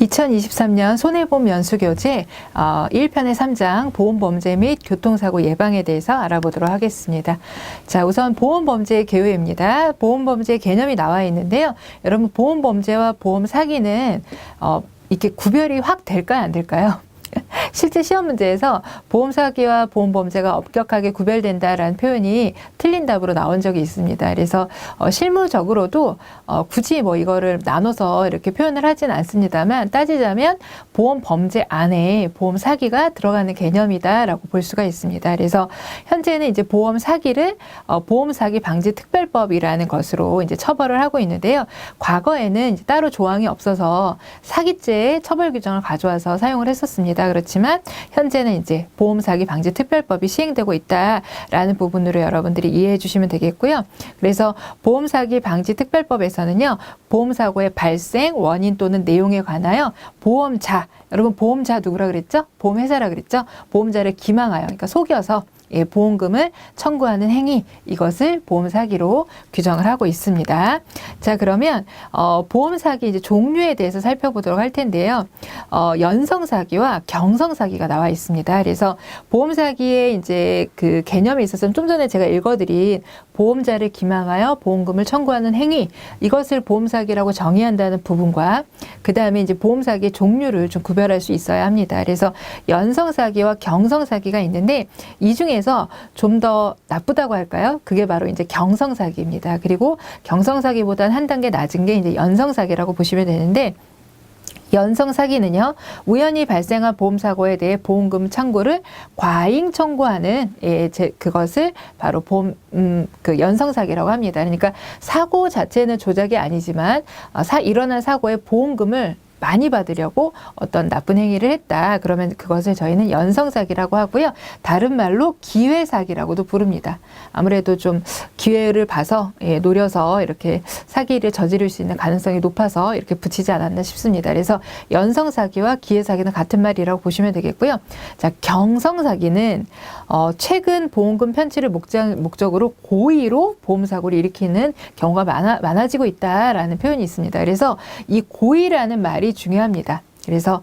2023년 손해보험 연수교재 1편의 3장 보험범죄 및 교통사고 예방에 대해서 알아보도록 하겠습니다. 자, 우선 보험범죄의 개요입니다. 보험범죄 개념이 나와 있는데요. 여러분, 보험범죄와 보험사기는 이렇게 구별이 확 될까요, 안 될까요? 실제 시험 문제에서 보험사기와 보험범죄가 엄격하게 구별된다라는 표현이 틀린 답으로 나온 적이 있습니다. 그래서 실무적으로도 굳이 뭐 이거를 나눠서 이렇게 표현을 하진 않습니다만, 따지자면 보험범죄 안에 보험사기가 들어가는 개념이다라고 볼 수가 있습니다. 그래서 현재는 이제 보험사기를 보험사기 방지 특별법이라는 것으로 이제 처벌을 하고 있는데요. 과거에는 이제 따로 조항이 없어서 사기죄의 처벌 규정을 가져와서 사용을 했었습니다. 그렇지만 현재는 이제 보험사기 방지 특별법이 시행되고 있다라는 부분으로 여러분들이 이해해 주시면 되겠고요. 그래서 보험사기 방지 특별법에서는요, 보험사고의 발생, 원인 또는 내용에 관하여 보험자, 여러분 보험자 누구라 그랬죠? 보험회사라 그랬죠? 보험자를 기망하여, 그러니까 속여서 보험금을 청구하는 행위, 이것을 보험사기로 규정을 하고 있습니다. 자, 그러면 보험사기 이제 종류에 대해서 살펴보도록 할 텐데요. 연성사기와 경성사기가 나와 있습니다. 그래서 보험사기의 이제 그 개념에 있어서는 좀 전에 제가 읽어드린 보험자를 기망하여 보험금을 청구하는 행위, 이것을 보험사기라고 정의한다는 부분과 그 다음에 이제 보험사기의 종류를 좀 구별할 수 있어야 합니다. 그래서 연성사기와 경성사기가 있는데, 이 중에서 좀 더 나쁘다고 할까요? 그게 바로 이제 경성사기입니다. 그리고 경성사기보다는 한 단계 낮은 게 이제 연성사기라고 보시면 되는데, 연성사기는요, 우연히 발생한 보험사고에 대해 보험금 청구를 과잉 청구하는 그것을 바로 그 연성사기라고 합니다. 그러니까 사고 자체는 조작이 아니지만 일어난 사고의 보험금을 많이 받으려고 어떤 나쁜 행위를 했다. 그러면 그것을 저희는 연성사기라고 하고요. 다른 말로 기회사기라고도 부릅니다. 아무래도 좀 기회를 봐서 노려서 이렇게 사기를 저지를 수 있는 가능성이 높아서 이렇게 붙이지 않았나 싶습니다. 그래서 연성사기와 기회사기는 같은 말이라고 보시면 되겠고요. 자, 경성사기는 최근 보험금 편취를 목적으로 고의로 보험사고를 일으키는 경우가 많아지고 있다라는 표현이 있습니다. 그래서 이 고의라는 말이 중요합니다. 그래서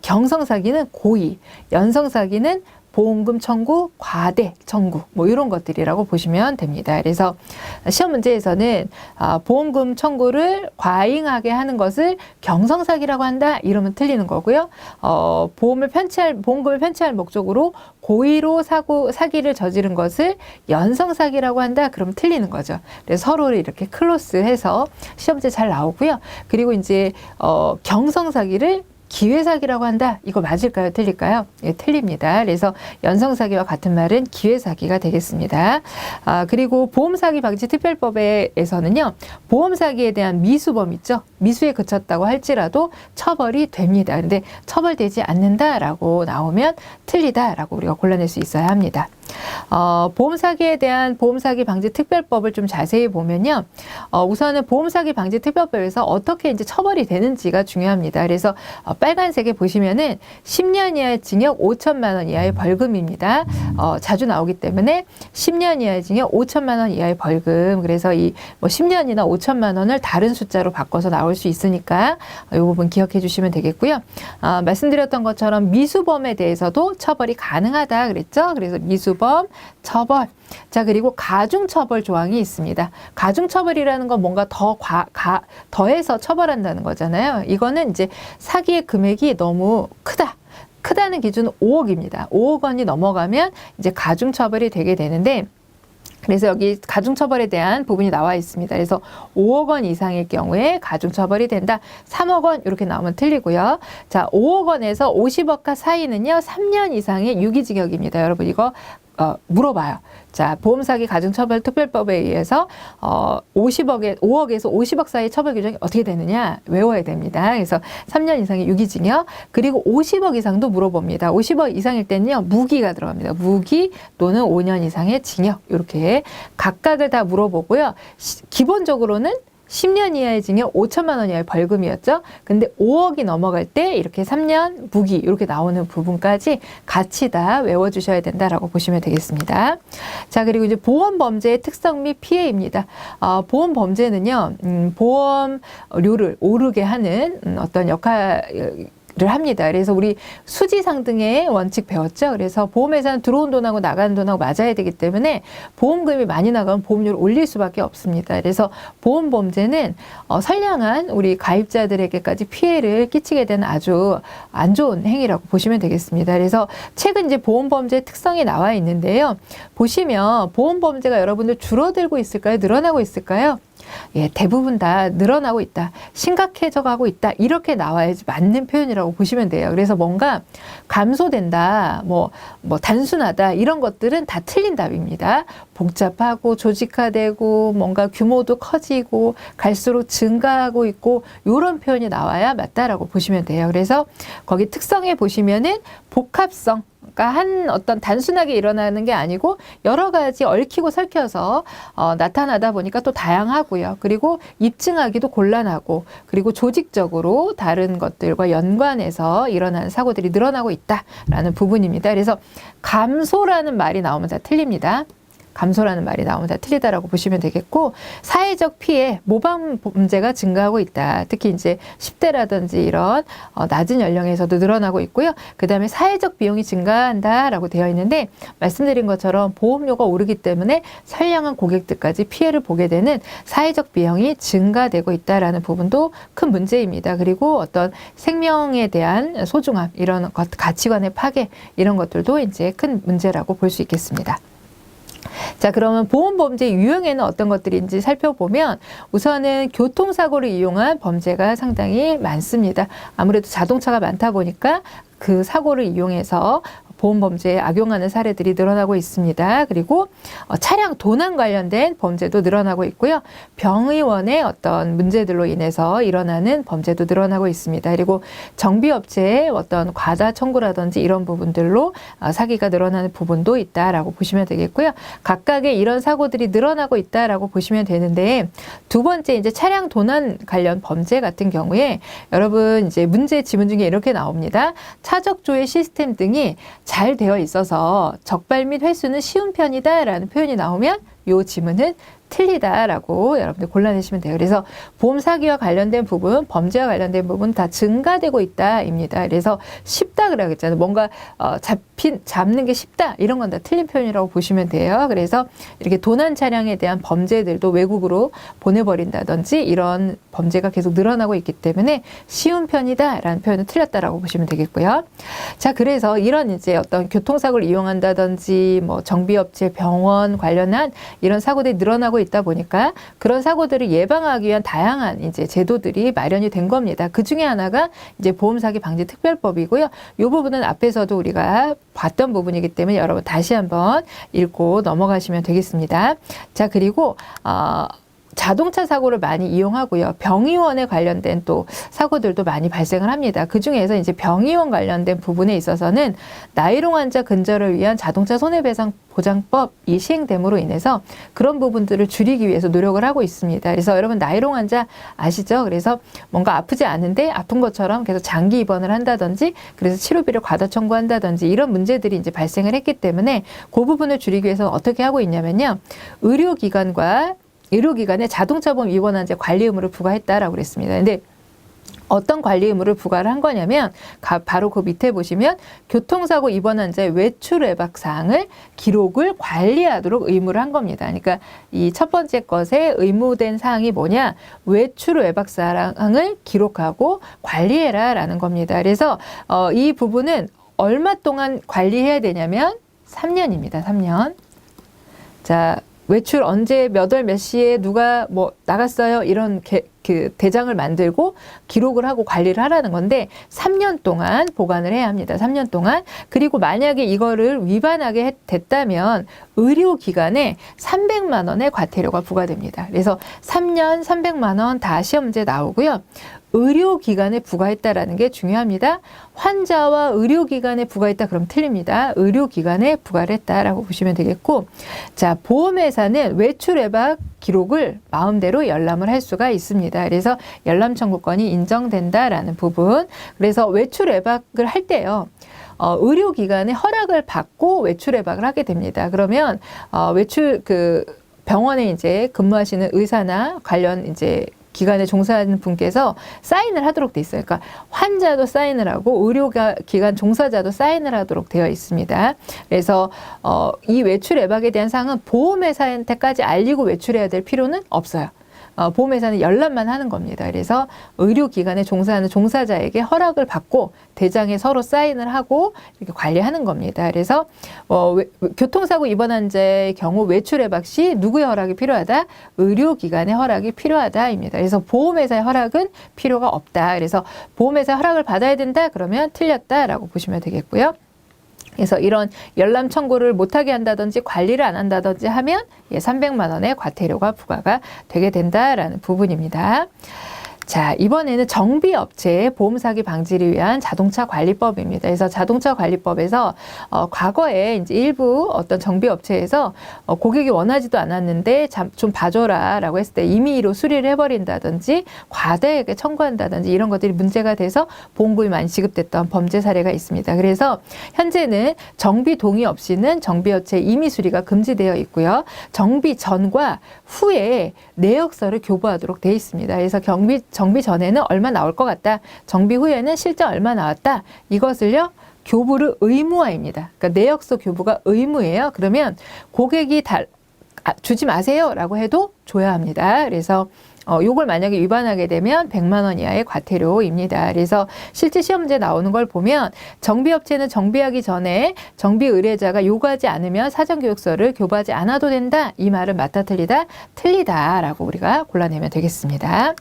경성사기는 고의, 연성사기는 보험금 청구, 과대 청구, 뭐 이런 것들이라고 보시면 됩니다. 그래서 시험 문제에서는 보험금 청구를 과잉하게 하는 것을 경성사기라고 한다, 이러면 틀리는 거고요. 보험금을 편취할 목적으로 고의로 사기를 저지른 것을 연성사기라고 한다, 그러면 틀리는 거죠. 그래서 서로를 이렇게 클로스해서 시험 문제 잘 나오고요. 그리고 이제 경성사기를 기회사기라고 한다. 이거 맞을까요? 틀릴까요? 예, 틀립니다. 그래서 연성사기와 같은 말은 기회사기가 되겠습니다. 그리고 보험사기 방지 특별법에서는요, 보험사기에 대한 미수범 있죠? 미수에 그쳤다고 할지라도 처벌이 됩니다. 근데 처벌되지 않는다라고 나오면 틀리다라고 우리가 골라낼 수 있어야 합니다. 보험사기에 대한 보험사기 방지 특별법을 좀 자세히 보면요. 우선은 보험사기 방지 특별법에서 어떻게 이제 처벌이 되는지가 중요합니다. 그래서 빨간색에 보시면은 10년 이하의 징역 5천만 원 이하의 벌금입니다. 자주 나오기 때문에 10년 이하의 징역 5천만 원 이하의 벌금. 그래서 이 뭐 10년이나 5천만 원을 다른 숫자로 바꿔서 나올 수 있으니까 이 부분 기억해 주시면 되겠고요. 말씀드렸던 것처럼 미수범에 대해서도 처벌이 가능하다 그랬죠. 그래서 미수범, 처벌. 자, 그리고 가중처벌 조항이 있습니다. 가중처벌이라는 건 뭔가 더해서 처벌한다는 거잖아요. 이거는 이제 사기의 금액이 너무 크다는 기준은 5억입니다. 5억 원이 넘어가면 이제 가중처벌이 되게 되는데, 그래서 여기 가중처벌에 대한 부분이 나와 있습니다. 그래서 5억 원 이상일 경우에 가중처벌이 된다. 3억 원 이렇게 나오면 틀리고요. 자, 5억 원에서 50억가 사이는요, 3년 이상의 유기징역입니다. 여러분 이거 물어봐요. 자, 보험사기 가중처벌 특별법에 의해서 5억에서 50억 사이 처벌 규정이 어떻게 되느냐 외워야 됩니다. 그래서 3년 이상의 유기징역, 그리고 50억 이상도 물어봅니다. 50억 이상일 때는요, 무기가 들어갑니다. 무기 또는 5년 이상의 징역, 이렇게 각각을 다 물어보고요. 기본적으로는 10년 이하의 징역 5천만 원 이하의 벌금이었죠. 근데 5억이 넘어갈 때 이렇게 3년 무기 이렇게 나오는 부분까지 같이 다 외워주셔야 된다라고 보시면 되겠습니다. 자, 그리고 이제 보험 범죄의 특성 및 피해입니다. 보험 범죄는요, 보험료를 오르게 하는 어떤 역할을 합니다. 그래서 우리 수지상등의 원칙 배웠죠. 그래서 보험회사는 들어온 돈하고 나가는 돈하고 맞아야 되기 때문에 보험금이 많이 나가면 보험료를 올릴 수밖에 없습니다. 그래서 보험 범죄는 선량한 우리 가입자들에게까지 피해를 끼치게 되는 아주 안 좋은 행위라고 보시면 되겠습니다. 그래서 최근 이제 보험 범죄의 특성이 나와 있는데요. 보시면 보험 범죄가 여러분들 줄어들고 있을까요? 늘어나고 있을까요? 예, 대부분 다 늘어나고 있다. 심각해져 가고 있다. 이렇게 나와야지 맞는 표현이라고 보시면 돼요. 그래서 뭔가 감소된다, 단순하다, 이런 것들은 다 틀린 답입니다. 복잡하고 조직화되고 뭔가 규모도 커지고 갈수록 증가하고 있고 이런 표현이 나와야 맞다라고 보시면 돼요. 그래서 거기 특성에 보시면은 복합성, 그러니까 한 어떤 단순하게 일어나는 게 아니고 여러 가지 얽히고 설켜서 나타나다 보니까 또 다양하고요. 그리고 입증하기도 곤란하고, 그리고 조직적으로 다른 것들과 연관해서 일어나는 사고들이 늘어나고 있다라는 부분입니다. 그래서 감소라는 말이 나오면 다 틀립니다. 감소라는 말이 나오면 다 틀리다라고 보시면 되겠고, 사회적 피해, 모방 범죄가 증가하고 있다. 특히 이제 10대라든지 이런 낮은 연령에서도 늘어나고 있고요. 그 다음에 사회적 비용이 증가한다라고 되어 있는데, 말씀드린 것처럼 보험료가 오르기 때문에 선량한 고객들까지 피해를 보게 되는 사회적 비용이 증가되고 있다라는 부분도 큰 문제입니다. 그리고 어떤 생명에 대한 소중함, 이런 것, 가치관의 파괴, 이런 것들도 이제 큰 문제라고 볼 수 있겠습니다. 자, 그러면 보험범죄 유형에는 어떤 것들인지 살펴보면, 우선은 교통사고를 이용한 범죄가 상당히 많습니다. 아무래도 자동차가 많다 보니까 그 사고를 이용해서 보험범죄에 악용하는 사례들이 늘어나고 있습니다. 그리고 차량 도난 관련된 범죄도 늘어나고 있고요. 병의원의 어떤 문제들로 인해서 일어나는 범죄도 늘어나고 있습니다. 그리고 정비업체의 어떤 과다 청구라든지 이런 부분들로 사기가 늘어나는 부분도 있다라고 보시면 되겠고요. 각각의 이런 사고들이 늘어나고 있다라고 보시면 되는데, 두 번째 이제 차량 도난 관련 범죄 같은 경우에 여러분 이제 문제 지문 중에 이렇게 나옵니다. 차적 조회 시스템 등이 잘 되어 있어서 적발 및 회수는 쉬운 편이다라는 표현이 나오면 이 지문은 틀리다라고 여러분들 골라내시면 돼요. 그래서 보험 사기와 관련된 부분, 범죄와 관련된 부분 다 증가되고 있다입니다. 그래서 쉽다 그러겠잖아요. 뭔가 잡는 게 쉽다, 이런 건 다 틀린 표현이라고 보시면 돼요. 그래서 이렇게 도난 차량에 대한 범죄들도 외국으로 보내버린다든지 이런 범죄가 계속 늘어나고 있기 때문에 쉬운 편이다라는 표현은 틀렸다라고 보시면 되겠고요. 자, 그래서 이런 이제 어떤 교통사고를 이용한다든지 정비업체, 병원 관련한 이런 사고들이 늘어나고 있다 보니까 그런 사고들을 예방하기 위한 다양한 이제 제도들이 마련이 된 겁니다. 그 중에 하나가 이제 보험사기 방지 특별법이고요. 이 부분은 앞에서도 우리가 봤던 부분이기 때문에 여러분 다시 한번 읽고 넘어가시면 되겠습니다. 자, 그리고 자동차 사고를 많이 이용하고요. 병의원에 관련된 또 사고들도 많이 발생을 합니다. 그 중에서 이제 병의원 관련된 부분에 있어서는 나이롱 환자 근절을 위한 자동차 손해배상 보장법이 시행됨으로 인해서 그런 부분들을 줄이기 위해서 노력을 하고 있습니다. 그래서 여러분 나이롱 환자 아시죠? 그래서 뭔가 아프지 않은데 아픈 것처럼 계속 장기 입원을 한다든지, 그래서 치료비를 과다 청구한다든지 이런 문제들이 이제 발생을 했기 때문에 그 부분을 줄이기 위해서 어떻게 하고 있냐면요. 의료기관에 자동차 보험 위반 환자 관리 의무를 부과했다라고 그랬습니다. 근데 어떤 관리 의무를 부과를 한 거냐면 바로 그 밑에 보시면 교통사고 입원 환자의 외출 외박 사항을 기록을 관리하도록 의무를 한 겁니다. 그러니까 이 첫 번째 것에 의무된 사항이 뭐냐? 외출 외박 사항을 기록하고 관리해라라는 겁니다. 그래서 이 부분은 얼마 동안 관리해야 되냐면 3년입니다. 3년. 자, 외출 언제 몇 월 몇 시에 누가 나갔어요, 이런 그 대장을 만들고 기록을 하고 관리를 하라는 건데 3년 동안 보관을 해야 합니다. 3년 동안. 그리고 만약에 이거를 위반하게 됐다면 의료기관에 300만 원의 과태료가 부과됩니다. 그래서 3년 300만 원 다 시험 문제 나오고요. 의료기관에 부과했다라는 게 중요합니다. 환자와 의료기관에 부과했다 그럼 틀립니다. 의료기관에 부과를 했다라고 보시면 되겠고, 자, 보험회사는 외출 외박 기록을 마음대로 열람을 할 수가 있습니다. 그래서 열람 청구권이 인정된다라는 부분. 그래서 외출 외박을 할 때요. 의료기관의 허락을 받고 외출 외박을 하게 됩니다. 그러면 병원에 이제 근무하시는 의사나 관련 이제 기관에 종사하는 분께서 사인을 하도록 돼 있어요. 그러니까 환자도 사인을 하고 의료기관 종사자도 사인을 하도록 되어 있습니다. 그래서 이 외출 외박에 대한 사항은 보험회사한테까지 알리고 외출해야 될 필요는 없어요. 보험회사는 열람만 하는 겁니다. 그래서 의료기관에 종사하는 종사자에게 허락을 받고 대장에 서로 사인을 하고 이렇게 관리하는 겁니다. 그래서 교통사고 입원 환자의 경우 외출 외박 시 누구의 허락이 필요하다? 의료기관의 허락이 필요하다입니다. 그래서 보험회사의 허락은 필요가 없다. 그래서 보험회사 허락을 받아야 된다? 그러면 틀렸다라고 보시면 되겠고요. 그래서 이런 열람 청구를 못하게 한다든지 관리를 안 한다든지 하면 300만 원의 과태료가 부과가 되게 된다라는 부분입니다. 자, 이번에는 정비업체의 보험 사기 방지를 위한 자동차 관리법입니다. 그래서 자동차 관리법에서 과거에 이제 일부 어떤 정비업체에서 고객이 원하지도 않았는데 좀 봐줘라라고 했을 때 임의로 수리를 해버린다든지 과다하게 청구한다든지 이런 것들이 문제가 돼서 보험금이 많이 지급됐던 범죄 사례가 있습니다. 그래서 현재는 정비 동의 없이는 정비업체 임의 수리가 금지되어 있고요. 정비 전과 후에 내역서를 교부하도록 되어 있습니다. 그래서 정비 전에는 얼마 나올 것 같다. 정비 후에는 실제 얼마 나왔다. 이것을요. 교부를 의무화입니다. 그러니까 내역서 교부가 의무예요. 그러면 고객이 주지 마세요 라고 해도 줘야 합니다. 그래서 요걸 만약에 위반하게 되면 100만 원 이하의 과태료입니다. 그래서 실제 시험 문제 나오는 걸 보면 정비업체는 정비하기 전에 정비 의뢰자가 요구하지 않으면 사전교육서를 교부하지 않아도 된다. 이 말은 맞다 틀리다? 틀리다라고 우리가 골라내면 되겠습니다.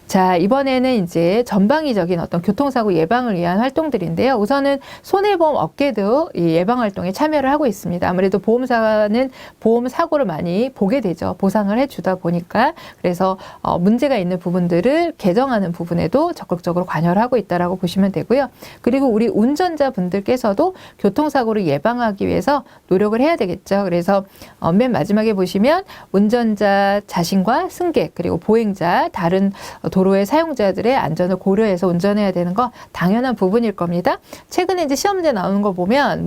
자, 이번에는 이제 전방위적인 어떤 교통사고 예방을 위한 활동들인데요. 우선은 손해보험 업계도 이 예방 활동에 참여를 하고 있습니다. 아무래도 보험사는 보험 사고를 많이 보게 되죠. 보상을 해주다 보니까. 그래서 문제가 있는 부분들을 개정하는 부분에도 적극적으로 관여를 하고 있다라고 보시면 되고요. 그리고 우리 운전자분들께서도 교통사고를 예방하기 위해서 노력을 해야 되겠죠. 그래서 맨 마지막에 보시면 운전자 자신과 승객 그리고 보행자 다른 도로의 사용자들의 안전을 고려해서 운전해야 되는 거 당연한 부분일 겁니다. 최근에 이제 시험 문제 나오는 거 보면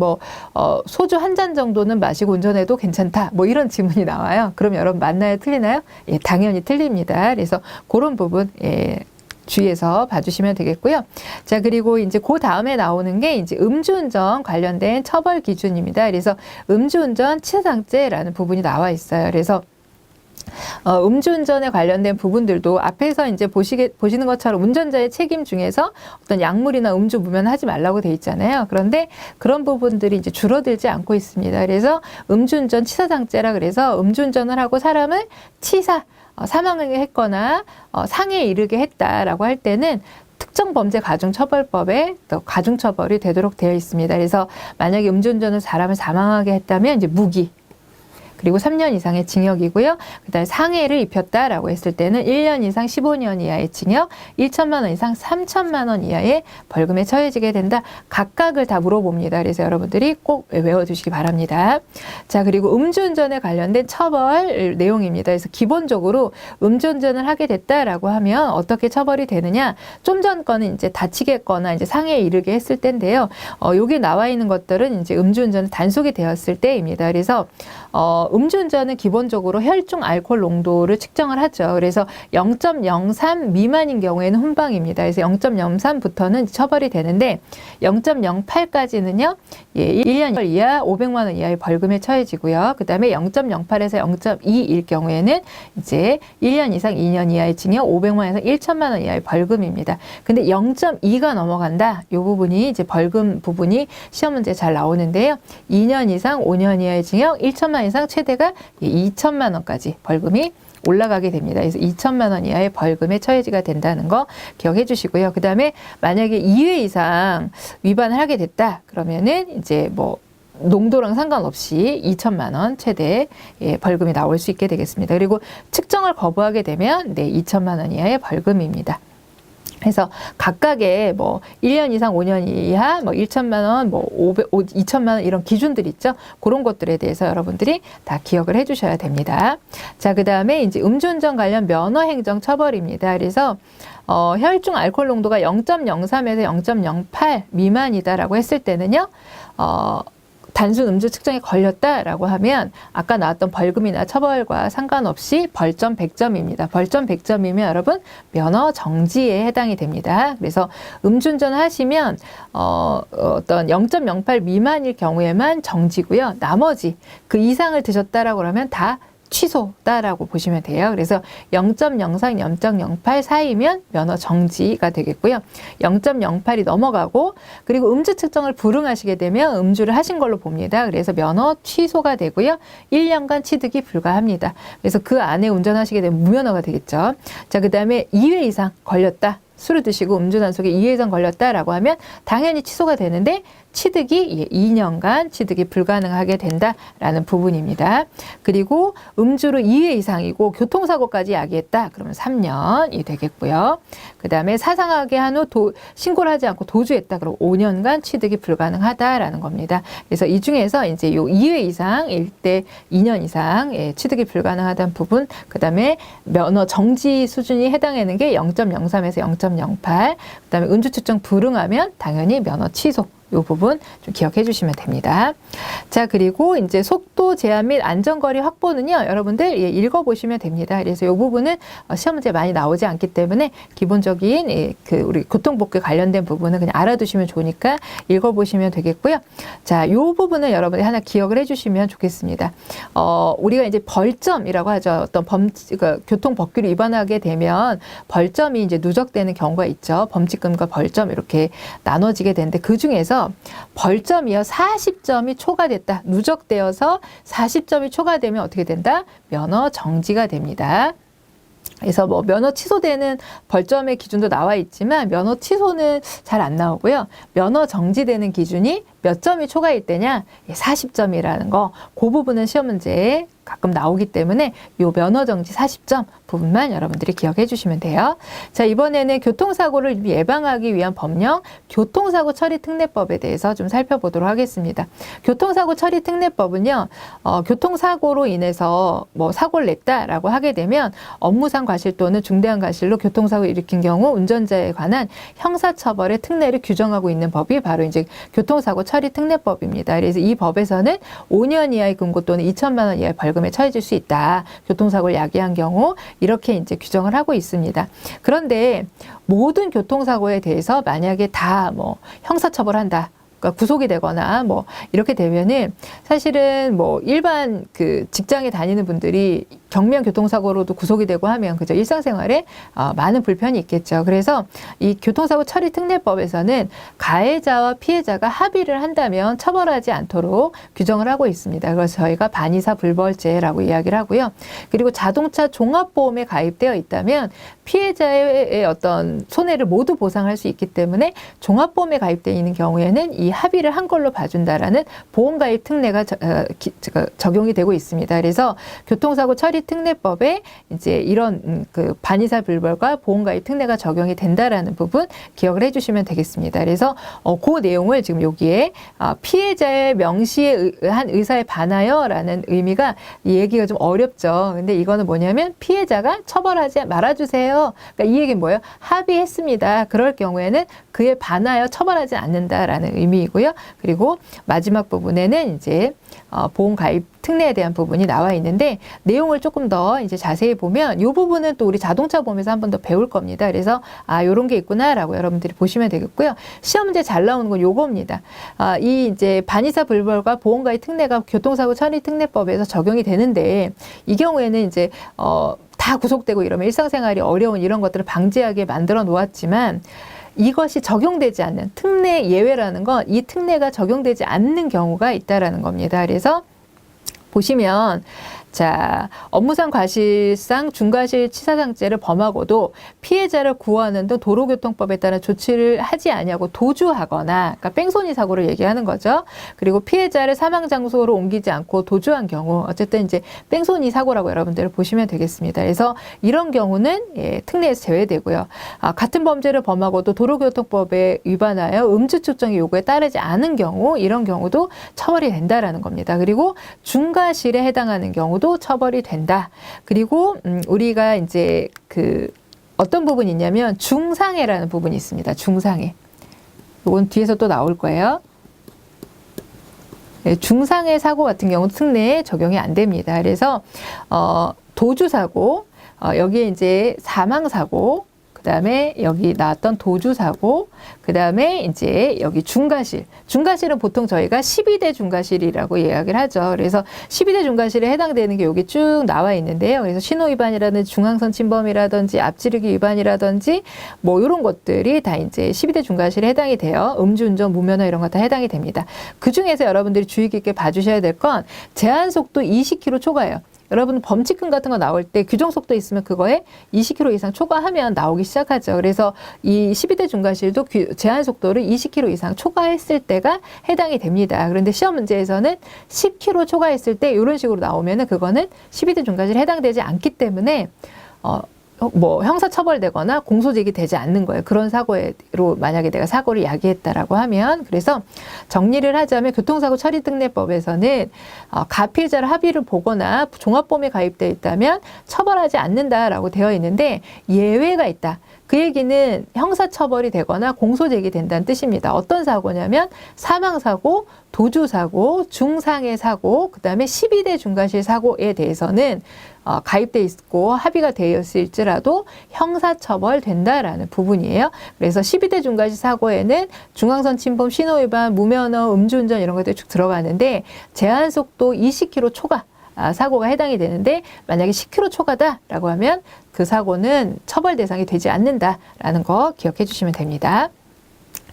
소주 한 잔 정도는 마시고 운전해도 괜찮다. 이런 지문이 나와요. 그럼 여러분 맞나요? 틀리나요? 예, 당연히 틀립니다. 그래서 그런 부분 주의해서 봐주시면 되겠고요. 자, 그리고 이제 그 다음에 나오는 게 이제 음주운전 관련된 처벌 기준입니다. 그래서 음주운전 치사상죄라는 부분이 나와 있어요. 그래서 음주운전에 관련된 부분들도 앞에서 이제 보시는 것처럼 운전자의 책임 중에서 어떤 약물이나 음주 무면하지 말라고 돼 있잖아요. 그런데 그런 부분들이 이제 줄어들지 않고 있습니다. 그래서 음주운전 치사상죄라 그래서 음주운전을 하고 사람을 사망하게 했거나 상해에 이르게 했다라고 할 때는 특정 범죄 가중처벌법에 또 가중처벌이 되도록 되어 있습니다. 그래서 만약에 음주운전을 사람을 사망하게 했다면 이제 무기 그리고 3년 이상의 징역이고요. 그다음에 상해를 입혔다라고 했을 때는 1년 이상 15년 이하의 징역, 1천만 원 이상 3천만 원 이하의 벌금에 처해지게 된다. 각각을 다 물어봅니다. 그래서 여러분들이 꼭 외워두시기 바랍니다. 자, 그리고 음주운전에 관련된 처벌 내용입니다. 그래서 기본적으로 음주운전을 하게 됐다라고 하면 어떻게 처벌이 되느냐? 좀 전 거는 이제 다치게 했거나 이제 상해에 이르게 했을 때인데요. 여기 나와 있는 것들은 이제 음주운전이 단속이 되었을 때입니다. 그래서 음주운전은 기본적으로 혈중 알코올 농도를 측정을 하죠. 그래서 0.03 미만인 경우에는 훈방입니다. 그래서 0.03부터는 처벌이 되는데 0.08까지는요. 1년 이하 500만 원 이하의 벌금에 처해지고요. 그 다음에 0.08에서 0.2일 경우에는 이제 1년 이상 2년 이하의 징역 500만 원에서 1천만 원 이하의 벌금입니다. 근데 0.2가 넘어간다. 이 부분이 이제 벌금 부분이 시험 문제에 잘 나오는데요. 2년 이상 5년 이하의 징역 1천만 원 이상 최대가 2천만 원까지 벌금이 올라가게 됩니다. 그래서 2천만 원 이하의 벌금에 처해지게 된다는 거 기억해 주시고요. 그 다음에 만약에 2회 이상 위반을 하게 됐다. 그러면은 이제 농도랑 상관없이 2천만 원 최대 벌금이 나올 수 있게 되겠습니다. 그리고 측정을 거부하게 되면 2천만 원 이하의 벌금입니다. 그래서 각각의 뭐 1년 이상 5년 이하 뭐 1천만 원, 뭐 2천만 원 이런 기준들 있죠. 그런 것들에 대해서 여러분들이 다 기억을 해 주셔야 됩니다. 자, 그다음에 이제 음주운전 관련 면허 행정 처벌입니다. 그래서 혈중 알코올 농도가 0.03에서 0.08 미만이다라고 했을 때는요. 단순 음주 측정에 걸렸다라고 하면 아까 나왔던 벌금이나 처벌과 상관없이 벌점 100점입니다. 벌점 100점이면 여러분 면허 정지에 해당이 됩니다. 그래서 음주운전 하시면 어떤 0.08 미만일 경우에만 정지고요. 나머지 그 이상을 드셨다라고 그러면 다 취소다라고 보시면 돼요. 그래서 0.03, 0.08 사이면 면허 정지가 되겠고요. 0.08이 넘어가고 그리고 음주 측정을 불응하시게 되면 음주를 하신 걸로 봅니다. 그래서 면허 취소가 되고요. 1년간 취득이 불가합니다. 그래서 그 안에 운전하시게 되면 무면허가 되겠죠. 자, 그다음에 2회 이상 걸렸다. 술을 드시고 음주 단속에 2회 이상 걸렸다라고 하면 당연히 취소가 되는데 취득이 2년간 취득이 불가능하게 된다라는 부분입니다. 그리고 음주로 2회 이상이고 교통사고까지 야기했다. 그러면 3년이 되겠고요. 그 다음에 사상하게 한 후 신고를 하지 않고 도주했다. 그럼 5년간 취득이 불가능하다라는 겁니다. 그래서 이 중에서 이제 요 2회 이상일 때 2년 이상 취득이 불가능하다는 부분, 그 다음에 면허 정지 수준이 해당하는 게 0.03에서 0.08, 그 다음에 음주 측정 불응하면 당연히 면허 취소. 이 부분 좀 기억해 주시면 됩니다. 자, 그리고 이제 속도 제한 및 안전거리 확보는요, 여러분들 읽어보시면 됩니다. 그래서 이 부분은 시험 문제 많이 나오지 않기 때문에 기본적인 우리 교통법규 관련된 부분은 그냥 알아두시면 좋으니까 읽어보시면 되겠고요. 자, 이 부분은 여러분들이 하나 기억을 해 주시면 좋겠습니다. 우리가 이제 벌점이라고 하죠. 어떤 그러니까 교통법규를 위반하게 되면 벌점이 이제 누적되는 경우가 있죠. 범칙금과 벌점 이렇게 나눠지게 되는데 그 중에서 벌점이요 40점이 초과됐다. 누적되어서 40점이 초과되면 어떻게 된다? 면허 정지가 됩니다. 그래서 뭐 면허 취소되는 벌점의 기준도 나와 있지만 면허 취소는 잘 안 나오고요. 면허 정지되는 기준이 몇 점이 초과일 때냐? 40점이라는 거. 그 부분은 시험 문제에 가끔 나오기 때문에 요 면허 정지 40점 부분만 여러분들이 기억해 주시면 돼요. 자, 이번에는 교통사고를 예방하기 위한 법령 교통사고 처리 특례법에 대해서 좀 살펴보도록 하겠습니다. 교통사고 처리 특례법은요. 교통사고로 인해서 뭐 사고를 냈다라고 하게 되면 업무상 과실 또는 중대한 과실로 교통사고 일으킨 경우 운전자에 관한 형사처벌의 특례를 규정하고 있는 법이 바로 이제 교통사고 처리 특례법입니다. 그래서 이 법에서는 5년 이하의 금고 또는 2천만 원 이하의 벌금에 처해질 수 있다. 교통사고를 야기한 경우 이렇게 이제 규정을 하고 있습니다. 그런데 모든 교통사고에 대해서 만약에 다 뭐 형사처벌한다. 그러니까 구속이 되거나 뭐 이렇게 되면은 사실은 뭐 일반 그 직장에 다니는 분들이 경미한 교통사고로도 구속이 되고 하면 그죠 일상생활에 많은 불편이 있겠죠. 그래서 이 교통사고 처리 특례법에서는 가해자와 피해자가 합의를 한다면 처벌하지 않도록 규정을 하고 있습니다. 그래서 저희가 반의사 불벌죄라고 이야기를 하고요. 그리고 자동차 종합보험에 가입되어 있다면 피해자의 어떤 손해를 모두 보상할 수 있기 때문에 종합보험에 가입되어 있는 경우에는 이 합의를 한 걸로 봐준다라는 보험가입 특례가 적용이 되고 있습니다. 그래서 교통사고 처리 특례법에 이제 이런 그 반의사 불벌과 보험가입 특례가 적용이 된다라는 부분 기억을 해주시면 되겠습니다. 그래서 그 내용을 지금 여기에 피해자의 명시에 한 의사에 반하여라는 의미가 이 얘기가 좀 어렵죠. 근데 이거는 뭐냐면 피해자가 처벌하지 말아주세요. 그러니까 이 얘기는 뭐예요? 합의했습니다. 그럴 경우에는 그에 반하여 처벌하지 않는다라는 의미이고요. 그리고 마지막 부분에는 이제 보험 가입 특례에 대한 부분이 나와 있는데 내용을 조금 더 이제 자세히 보면 이 부분은 또 우리 자동차 보험에서 한 번 더 배울 겁니다. 그래서 요런 게 있구나라고 여러분들이 보시면 되겠고요. 시험 문제 잘 나오는 건 요겁니다. 이 이제 반의사 불벌과 보험 가입 특례가 교통사고 처리 특례법에서 적용이 되는데 이 경우에는 이제 다 구속되고 이러면 일상생활이 어려운 이런 것들을 방지하게 만들어 놓았지만 이것이 적용되지 않는 특례 예외라는 건 이 특례가 적용되지 않는 경우가 있다라는 겁니다. 그래서 보시면 자, 업무상 과실상 중과실치사상죄를 범하고도 피해자를 구하는 등 도로교통법에 따른 조치를 하지 아니하고 도주하거나, 그러니까 뺑소니 사고를 얘기하는 거죠. 그리고 피해자를 사망 장소로 옮기지 않고 도주한 경우, 어쨌든 이제 뺑소니 사고라고 여러분들 보시면 되겠습니다. 그래서 이런 경우는 특례에서 제외되고요. 같은 범죄를 범하고도 도로교통법에 위반하여 음주 측정의 요구에 따르지 않은 경우, 이런 경우도 처벌이 된다라는 겁니다. 그리고 중과실에 해당하는 경우도 처벌이 된다. 그리고 우리가 이제 어떤 부분이 있냐면 중상해라는 부분이 있습니다. 중상해. 이건 뒤에서 또 나올 거예요. 네, 중상해 사고 같은 경우 특례에 적용이 안 됩니다. 그래서 도주사고, 여기에 이제 사망사고, 그 다음에 여기 나왔던 도주사고, 그 다음에 이제 여기 중과실. 중과실은 보통 저희가 12대 중과실이라고 이야기를 하죠. 그래서 12대 중과실에 해당되는 게 여기 쭉 나와 있는데요. 그래서 신호위반이라든지 중앙선 침범이라든지 앞지르기 위반이라든지 뭐 이런 것들이 다 이제 12대 중과실에 해당이 돼요. 음주운전, 무면허 이런 거 다 해당이 됩니다. 그 중에서 여러분들이 주의 깊게 봐주셔야 될 건 제한속도 20km 초과예요. 여러분 범칙금 같은 거 나올 때 규정속도 있으면 그거에 20km 이상 초과하면 나오기 시작하죠. 그래서 이 12대 중과실도 제한속도를 20km 이상 초과했을 때가 해당이 됩니다. 그런데 시험 문제에서는 10km 초과했을 때 이런 식으로 나오면은 그거는 12대 중과실에 해당되지 않기 때문에 뭐 형사처벌되거나 공소제기되지 않는 거예요. 그런 사고로 만약에 내가 사고를 야기했다라고 하면. 그래서 정리를 하자면 교통사고 처리특례법에서는 가피해자를 합의를 보거나 종합보험에 가입되어 있다면 처벌하지 않는다라고 되어 있는데 예외가 있다. 그 얘기는 형사처벌이 되거나 공소제기된다는 뜻입니다. 어떤 사고냐면 사망사고, 도주사고, 중상해 사고, 그 다음에 12대 중과실 사고에 대해서는 가입돼 있고 합의가 되었을지라도 형사처벌 된다라는 부분이에요. 그래서 12대 중과실 사고에는 중앙선 침범, 신호위반, 무면허, 음주운전 이런 것들이 쭉 들어가는데 제한속도 20km 초과 사고가 해당이 되는데 만약에 10km 초과다라고 하면 그 사고는 처벌 대상이 되지 않는다라는 거 기억해 주시면 됩니다.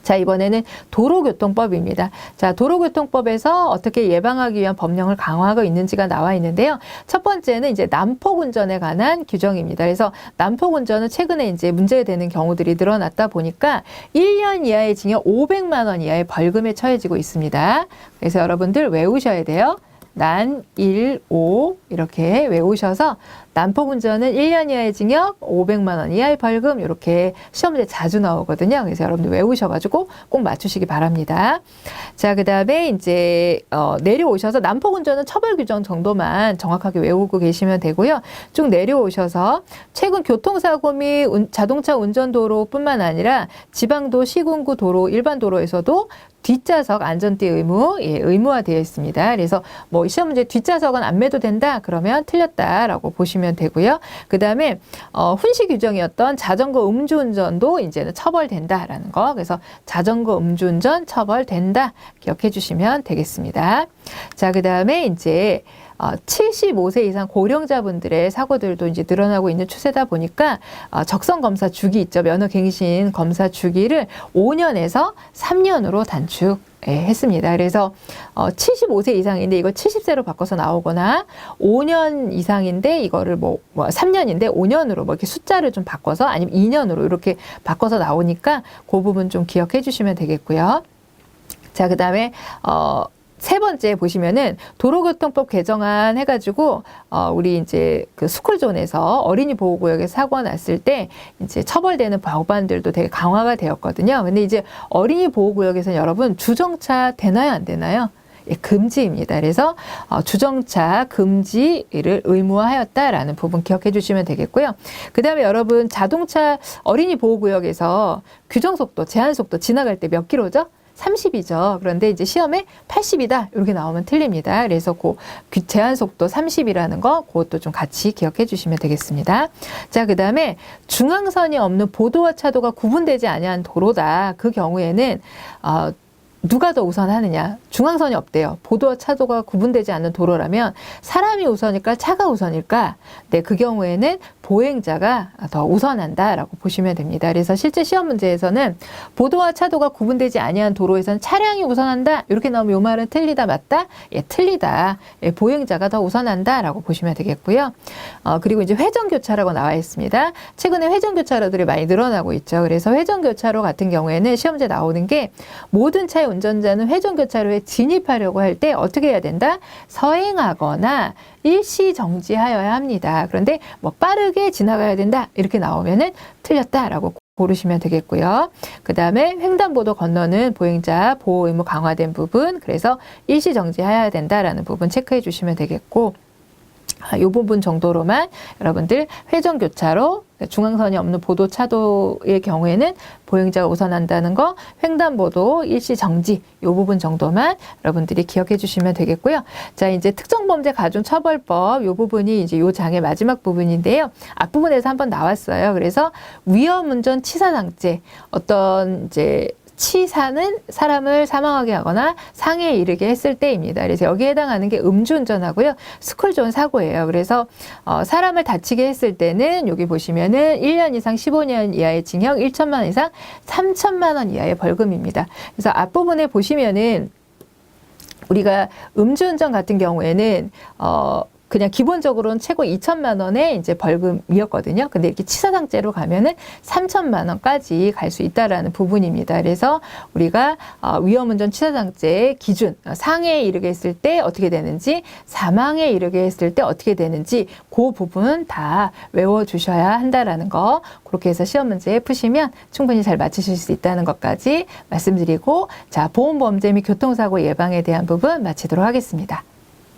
자, 이번에는 도로교통법입니다. 자, 도로교통법에서 어떻게 예방하기 위한 법령을 강화하고 있는지가 나와 있는데요. 첫 번째는 이제 난폭운전에 관한 규정입니다. 그래서 난폭운전은 최근에 이제 문제되는 경우들이 늘어났다 보니까 1년 이하의 징역 500만 원 이하의 벌금에 처해지고 있습니다. 그래서 여러분들 외우셔야 돼요. 난 1, 5 이렇게 외우셔서 난폭운전은 1년 이하의 징역, 500만 원 이하의 벌금 이렇게 시험 문제 자주 나오거든요. 그래서 여러분들 외우셔가지고 꼭 맞추시기 바랍니다. 자, 그 다음에 이제 내려오셔서 난폭운전은 처벌 규정 정도만 정확하게 외우고 계시면 되고요. 쭉 내려오셔서 최근 교통사고 및 자동차 운전도로뿐만 아니라 지방도, 시군구 도로, 일반 도로에서도 뒷좌석 안전띠 의무, 의무화되어 있습니다. 그래서 뭐 시험 문제 뒷좌석은 안 매도 된다? 그러면 틀렸다라고 보시면 되고요. 그 다음에 훈시 규정이었던 자전거 음주운전도 이제는 처벌된다라는 거. 그래서 자전거 음주운전 처벌된다. 기억해 주시면 되겠습니다. 자, 그 다음에 이제 75세 이상 고령자분들의 사고들도 이제 늘어나고 있는 추세다 보니까 적성 검사 주기 있죠. 면허갱신 검사 주기를 5년에서 3년으로 단축했습니다. 그래서 75세 이상인데 이거 70세로 바꿔서 나오거나 5년 이상인데 이거를 뭐 3년인데 5년으로 뭐 이렇게 숫자를 좀 바꿔서 아니면 2년으로 이렇게 바꿔서 나오니까 그 부분 좀 기억해 주시면 되겠고요. 자, 그 다음에 세 번째 보시면은 도로교통법 개정안 해가지고 우리 이제 그 스쿨존에서 어린이 보호구역에서 사고가 났을 때 이제 처벌되는 법안들도 되게 강화가 되었거든요. 근데 이제 어린이 보호구역에서는 여러분 주정차 되나요, 안 되나요? 예, 금지입니다. 그래서 주정차 금지를 의무화하였다라는 부분 기억해 주시면 되겠고요. 그 다음에 여러분 자동차 어린이 보호구역에서 규정속도, 제한속도 지나갈 때 몇 킬로죠? 30이죠. 그런데 이제 시험에 80이다. 이렇게 나오면 틀립니다. 그래서 그 제한속도 30이라는 거 그것도 좀 같이 기억해 주시면 되겠습니다. 자, 그 다음에 중앙선이 없는 보도와 차도가 구분되지 아니한 도로다. 그 경우에는 누가 더 우선하느냐? 중앙선이 없대요. 보도와 차도가 구분되지 않는 도로라면 사람이 우선일까? 차가 우선일까? 네, 그 경우에는 보행자가 더 우선한다라고 보시면 됩니다. 그래서 실제 시험 문제에서는 보도와 차도가 구분되지 아니한 도로에서는 차량이 우선한다. 이렇게 나오면 이 말은 틀리다 맞다? 예, 틀리다. 예, 보행자가 더 우선한다라고 보시면 되겠고요. 그리고 이제 회전교차라고 나와 있습니다. 최근에 회전교차로들이 많이 늘어나고 있죠. 그래서 회전교차로 같은 경우에는 시험 문제 나오는 게 모든 차의 운전자는 회전교차로에 진입하려고 할 때 어떻게 해야 된다? 서행하거나 일시 정지하여야 합니다. 그런데 뭐 빠르게 지나가야 된다 이렇게 나오면은 틀렸다라고 고르시면 되겠고요. 그 다음에 횡단보도 건너는 보행자 보호 의무 강화된 부분, 그래서 일시 정지해야 된다라는 부분 체크해 주시면 되겠고, 이 부분 정도로만 여러분들 회전교차로 중앙선이 없는 보도차도의 경우에는 보행자가 우선한다는 거, 횡단보도 일시 정지 이 부분 정도만 여러분들이 기억해 주시면 되겠고요. 자, 이제 특정범죄 가중처벌법 이 부분이 이제 이 장의 마지막 부분인데요. 앞부분에서 한번 나왔어요. 그래서 위험운전 치사상죄, 어떤 이제 치사는 사람을 사망하게 하거나 상해에 이르게 했을 때입니다. 그래서 여기에 해당하는 게 음주운전하고요. 스쿨존 사고예요. 그래서 사람을 다치게 했을 때는 여기 보시면은 1년 이상 15년 이하의 징역, 1천만 원 이상 3천만 원 이하의 벌금입니다. 그래서 앞부분에 보시면은 우리가 음주운전 같은 경우에는 그냥 기본적으로는 최고 2천만 원의 이제 벌금이었거든요. 근데 이렇게 치사상죄로 가면은 3천만 원까지 갈 수 있다라는 부분입니다. 그래서 우리가 위험운전 치사상죄의 기준, 상해에 이르게 했을 때 어떻게 되는지, 사망에 이르게 했을 때 어떻게 되는지 그 부분 다 외워주셔야 한다라는 거, 그렇게 해서 시험 문제 푸시면 충분히 잘 맞추실 수 있다는 것까지 말씀드리고, 자, 보험범죄 및 교통사고 예방에 대한 부분 마치도록 하겠습니다.